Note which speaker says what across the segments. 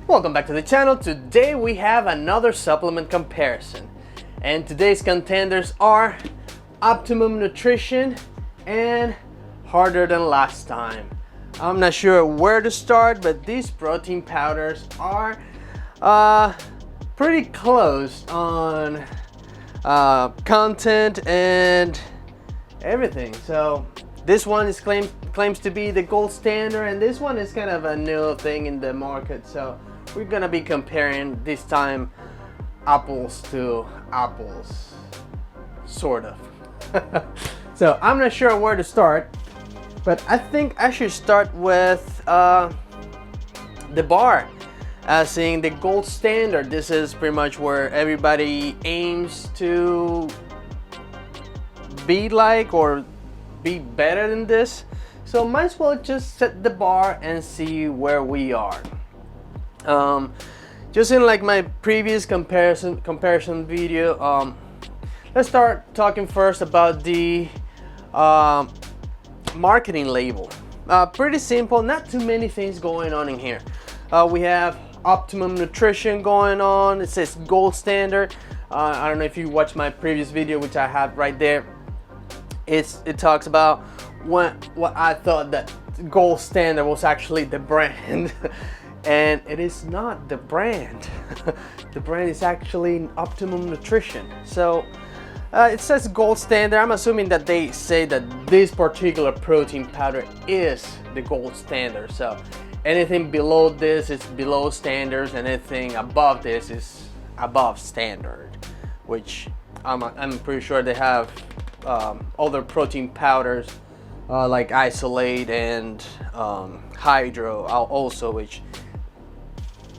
Speaker 1: Welcome back to the channel. Today we have another supplement comparison, and today's contenders are Optimum Nutrition and Harder Than Last Time. I'm not sure where to start, but these protein powders are pretty close on content and everything. So this one is claims to be the gold standard, and this one is kind of a new thing in the market. So we're gonna be comparing this time apples to apples, sort of. So I'm not sure where to start, but I think I should start with the bar, as in the gold standard. This is pretty much where everybody aims to be like or be better than this. So might as well just set the bar and see where we are. Just in like my previous comparison video, let's start talking first about the marketing label. Pretty simple, not too many things going on in here. We have Optimum Nutrition going on. It says gold standard. I don't know if you watched my previous video, which I have right there. It talks about what I thought that gold standard was actually the brand. And it is not the brand. The brand is actually Optimum Nutrition. So it says gold standard. I'm assuming that they say that this particular protein powder is the gold standard. So anything below this is below standards, and anything above this is above standard, which I'm pretty sure they have other protein powders like Isolate and Hydro also, which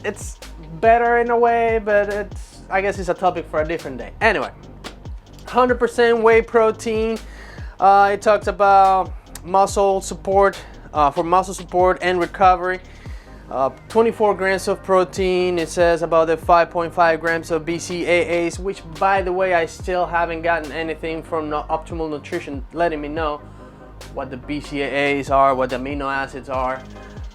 Speaker 1: it's better in a way, but I guess it's a topic for a different day. Anyway, 100% whey protein. It talks about muscle support, for muscle support and recovery. 24 grams of protein. It says about the 5.5 grams of BCAAs, which, by the way, I still haven't gotten anything from Optimal Nutrition letting me know what the BCAAs are, what the amino acids are.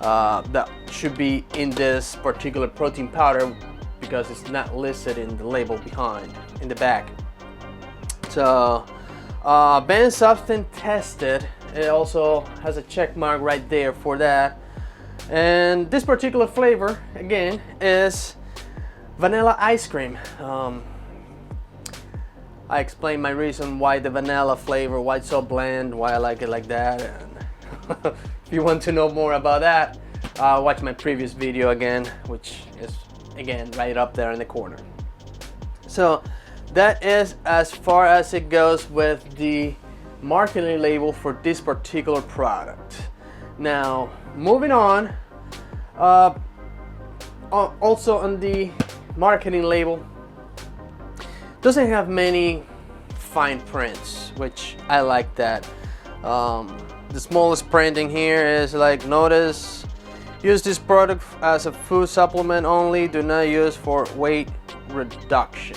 Speaker 1: That should be in this particular protein powder, because it's not listed in the label behind, in the back. So banned substance tested. It also has a check mark right there for that. And this particular flavor, again, is vanilla ice cream. I explained my reason why the vanilla flavor, why it's so bland, why I like it like that. And if you want to know more about that, watch my previous video again, which is again right up there in the corner. So that is as far as it goes with the marketing label for this particular product. Now moving on, also on the marketing label, doesn't have many fine prints, which I like that. The smallest printing here is like, notice, use this product as a food supplement only, do not use for weight reduction.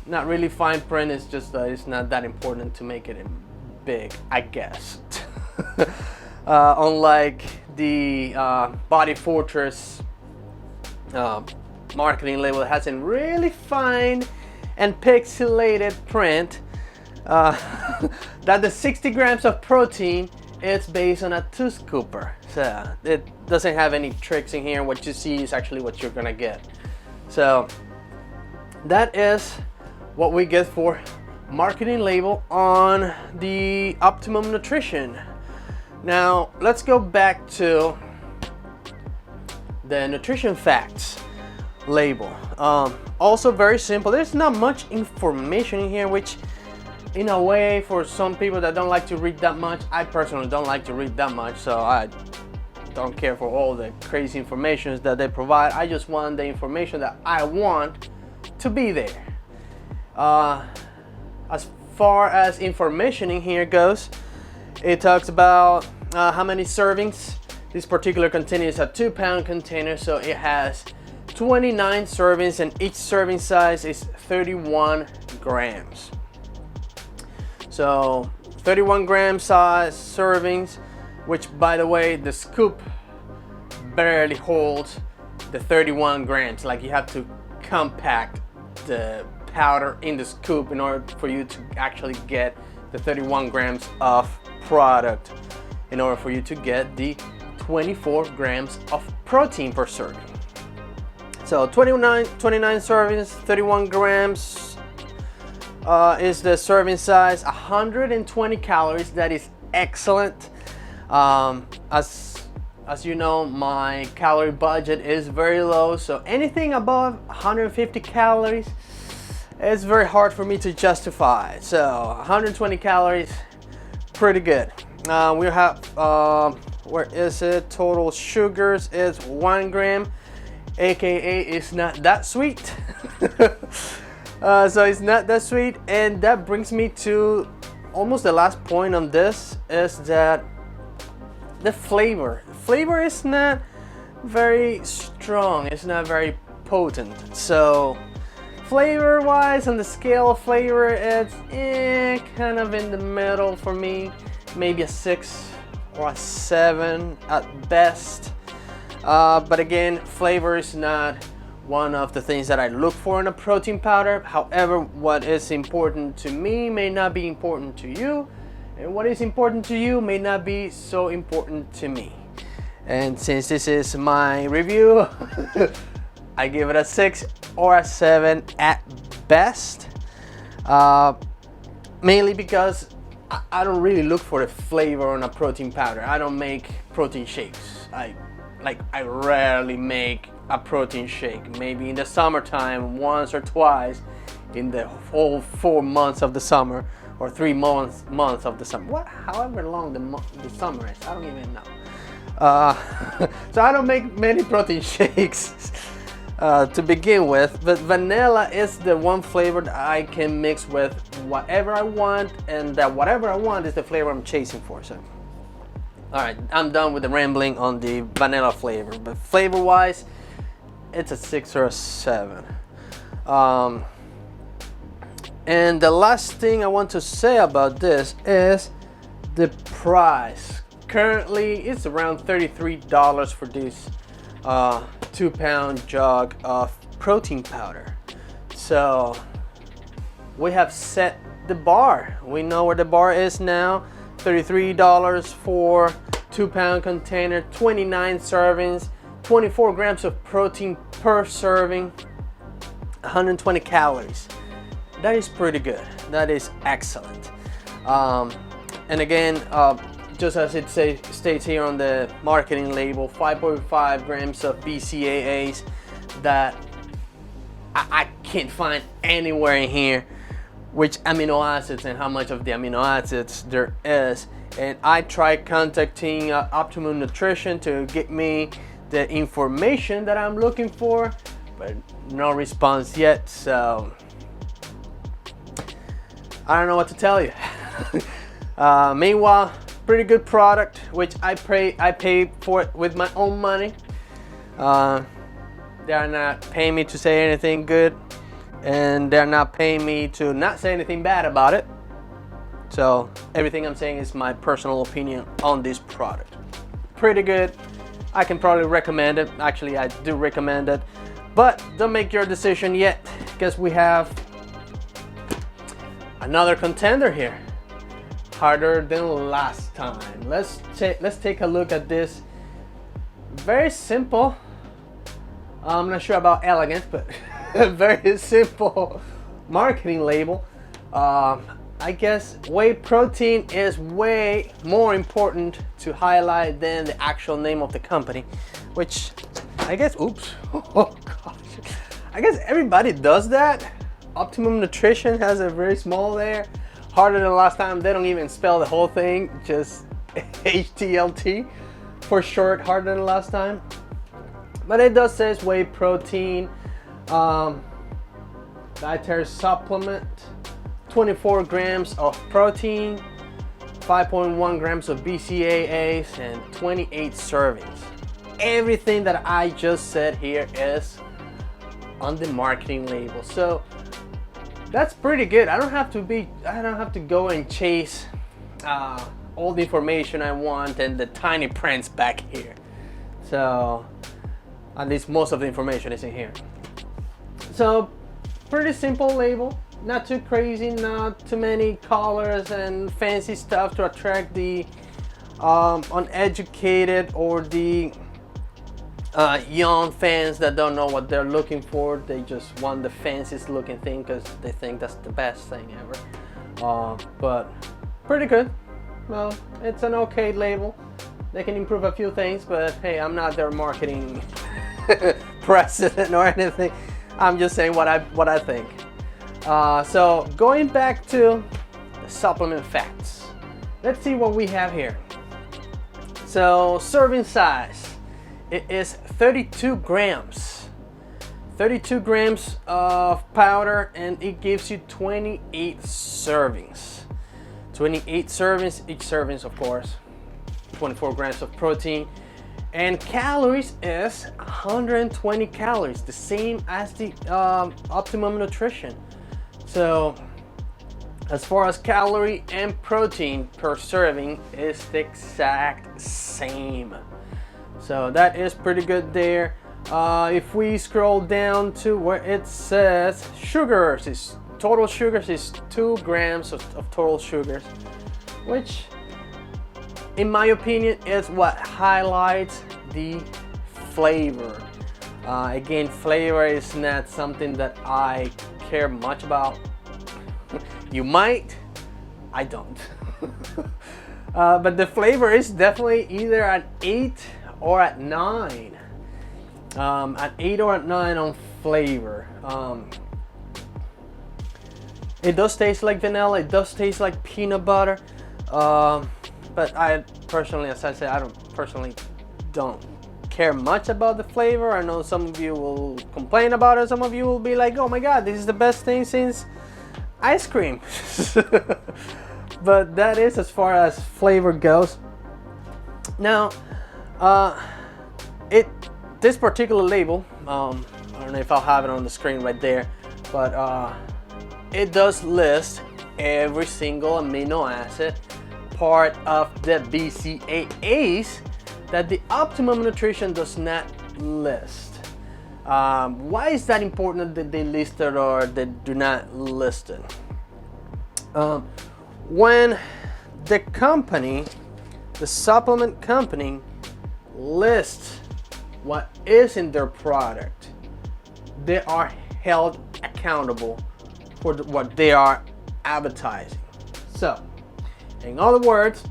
Speaker 1: Not really fine print, it's just that it's not that important to make it in big, I guess. Unlike the Body Fortress marketing label, it has a really fine and pixelated print that the 60 grams of protein is based on a 2-scooper. So it doesn't have any tricks in here. What you see is actually what you're gonna get. So that is what we get for marketing label on the Optimum Nutrition. Now let's go back to the nutrition facts label. Also very simple. There's not much information in here, which in a way, for some people that don't like to read that much, I personally don't like to read that much, so I don't care for all the crazy information that they provide. I just want the information that I want to be there. As far as information in here goes, it talks about how many servings. This particular container is a 2-pound container, so it has 29 servings, and each serving size is 31 grams. So 31 gram size servings, which, by the way, the scoop barely holds the 31 grams. Like you have to compact the powder in the scoop in order for you to actually get the 31 grams of product, in order for you to get the 24 grams of protein per serving. So 29 servings, 31 grams is the serving size, 120 calories. That is excellent. As you know, my calorie budget is very low, so anything above 150 calories is very hard for me to justify. So 120 calories, pretty good. We have, where is it? Total sugars is 1 gram, aka it's not that sweet. So it's not that sweet, and that brings me to almost the last point on this, is that the flavor is not very strong, it's not very potent. So flavor wise, on the scale of flavor, it's kind of in the middle for me, maybe a 6 or a 7 at best. But again, flavor is not one of the things that I look for in a protein powder. However, what is important to me may not be important to you, and what is important to you may not be so important to me. And since this is my review, I give it a 6 or a 7 at best, mainly because I don't really look for the flavor on a protein powder. I don't make protein shakes. I rarely make a protein shake. Maybe in the summertime, once or twice in the whole 4 months of the summer, or 3 months of the summer. However long the summer is, I don't even know. So I don't make many protein shakes to begin with, but vanilla is the one flavor that I can mix with whatever I want, and that whatever I want is the flavor I'm chasing for. So, all right, I'm done with the rambling on the vanilla flavor, but flavor wise, it's a 6 or a 7. And the last thing I want to say about this is the price. Currently, it's around $33 for this 2-pound jug of protein powder. So we have set the bar. We know where the bar is now. $33 for 2-pound container, 29 servings, 24 grams of protein per serving, 120 calories. That is pretty good. That is excellent. And again, just as it states here on the marketing label, 5.5 grams of BCAAs that I can't find anywhere in here, which amino acids and how much of the amino acids there is. And I tried contacting Optimum Nutrition to get me the information that I'm looking for, but no response yet. So I don't know what to tell you. Meanwhile, pretty good product, which I pay for it with my own money. They're not paying me to say anything good, and they're not paying me to not say anything bad about it. So everything I'm saying is my personal opinion on this product. Pretty good. I can probably recommend it. Actually, I do recommend it, but don't make your decision yet, because we have another contender here, harder than last time. Let's take a look at this. Very simple. I'm not sure about elegant, but very simple marketing label. I guess whey protein is way more important to highlight than the actual name of the company, which I guess, oops, oh gosh, I guess everybody does that. Optimum Nutrition has a very small there. Harder than last time. They don't even spell the whole thing, just HTLT for short, harder than last time. But it does say whey protein, dietary supplement, 24 grams of protein, 5.1 grams of BCAAs, and 28 servings. Everything that I just said here is on the marketing label. So that's pretty good. I don't have to go and chase all the information I want and the tiny prints back here. So At least most of the information is in here. So pretty simple label, not too crazy, not too many colors and fancy stuff to attract the uneducated or the young fans that don't know what they're looking for. They just want the fanciest looking thing because they think that's the best thing ever. But pretty good. Well, it's an okay label. They can improve a few things, but hey, I'm not their marketing president or anything. I'm just saying what I think. So going back to the supplement facts, let's see what we have here. So serving size, it is 32 grams. 32 grams of powder, and it gives you 28 servings. 28 servings, each servings of course, 24 grams of protein, and calories is 120 calories, the same as the Optimum Nutrition. So as far as calorie and protein per serving is the exact same. So that is pretty good there. If we scroll down to where it says sugars, is total sugars is 2 grams of total sugars, which in my opinion is what highlights the flavor. Again, flavor is not something that I care much about. You might, I don't. But the flavor is definitely either at 8 or at 9. At 8 or at 9 on flavor. It does taste like vanilla, it does taste like peanut butter, but I personally, as I said, I don't care much about the flavor. I know some of you will complain about it, some of you will be like, oh my god, this is the best thing since ice cream. But that is as far as flavor goes. Now, this particular label, I don't know if I'll have it on the screen right there, but it does list every single amino acid part of the BCAAs that the Optimum Nutrition does not list. Why is that important that they list it or they do not list it? When the company, the supplement company, lists what is in their product, they are held accountable for what they are advertising. So, in other words,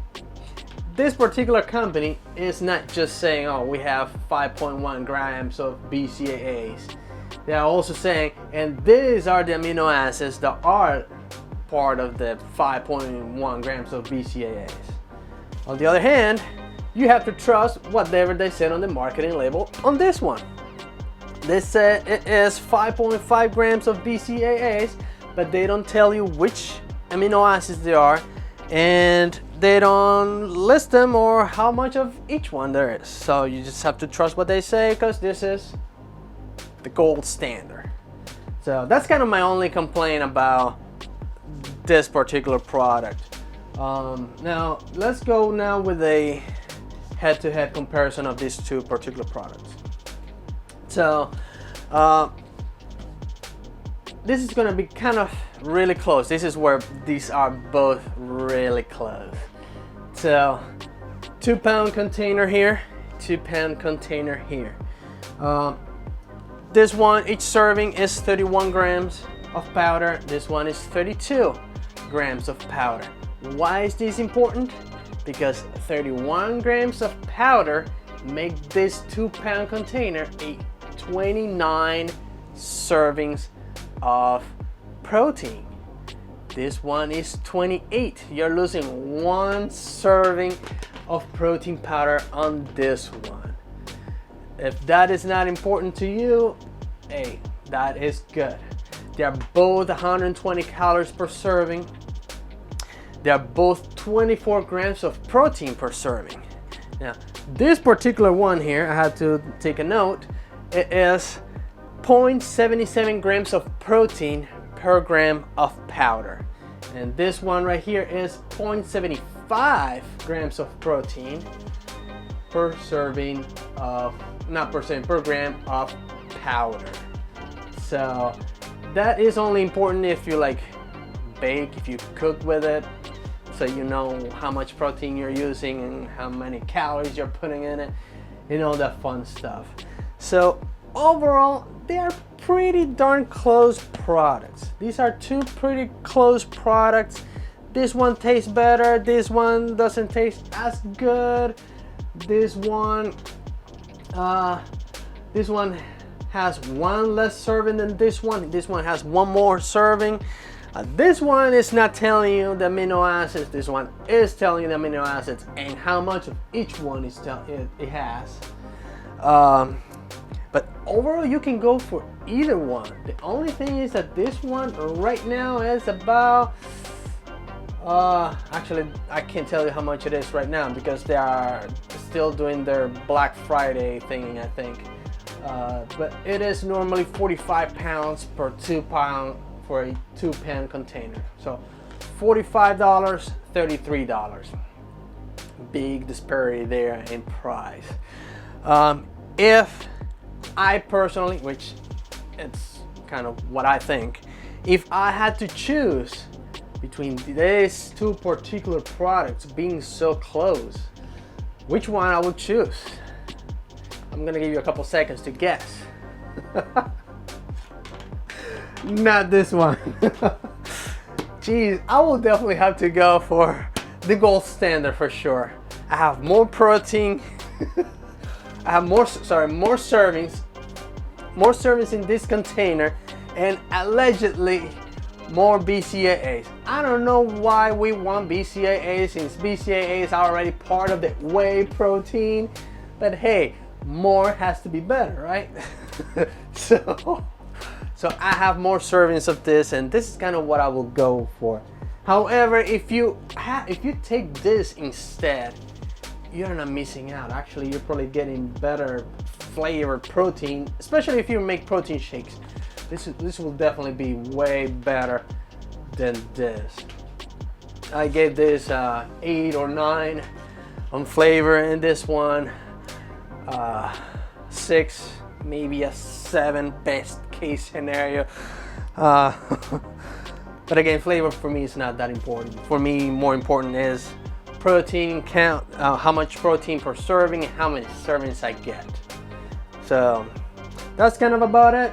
Speaker 1: this particular company is not just saying, oh, we have 5.1 grams of BCAAs. They are also saying, and these are the amino acids that are part of the 5.1 grams of BCAAs. On the other hand, you have to trust whatever they said on the marketing label on this one. They said it is 5.5 grams of BCAAs, but they don't tell you which amino acids they are, and they don't list them or how much of each one there is. So you just have to trust what they say because this is the gold standard. So that's kind of my only complaint about this particular product. Now let's go now with a head-to-head comparison of these two particular products. So this is going to be kind of really close. This is where these are both really close. So 2-pound container here, 2-pound container here. This one, each serving is 31 grams of powder. This one is 32 grams of powder. Why is this important? Because 31 grams of powder make this 2-pound container a 29 servings of protein. This one is 28. You're losing 1 serving of protein powder on this one. If that is not important to you, hey, that is good. They are both 120 calories per serving. They are both 24 grams of protein per serving. Now, this particular one here, I had to take a note, it is 0.77 grams of protein per gram of powder. And this one right here is 0.75 grams of protein per serving of, not percent, per gram of powder. So that is only important if you like bake, if you cook with it, so you know how much protein you're using and how many calories you're putting in it, and all that fun stuff. So overall, they are pretty darn close products. These are two pretty close products. This one tastes better, this one doesn't taste as good. This one has one less serving than this one. This one has one more serving. This one is not telling you the amino acids. This one is telling you the amino acids and how much of each one it has. But overall, you can go for either one. The only thing is that this one right now is about, actually, I can't tell you how much it is right now because they are still doing their Black Friday thing, I think. But it is normally 45 pounds per 2 pound for a 2-pan container. So $45, $33. Big disparity there in price. If I personally, which it's kind of what I think, if I had to choose between these two particular products being so close, which one I would choose? I'm gonna give you a couple seconds to guess. Not this one. Geez, I will definitely have to go for the gold standard for sure. I have more protein. I have more servings in this container, and allegedly more BCAAs. I don't know why we want BCAAs, since BCAA is already part of the whey protein, but hey, more has to be better, right? So I have more servings of this, and this is kind of what I will go for. However, if you take this instead, you're not missing out. Actually, you're probably getting better flavored protein, especially if you make protein shakes. This will definitely be way better than this. I gave this 8 or 9 on flavor, and this one 6, maybe a 7, best case scenario. But again, flavor for me is not that important. For me, more important is protein count, how much protein per serving and how many servings I get. So that's kind of about it.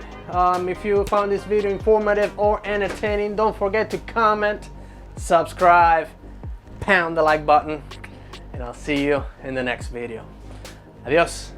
Speaker 1: If you found this video informative or entertaining, don't forget to comment, subscribe, pound the like button, and I'll see you in the next video. Adios.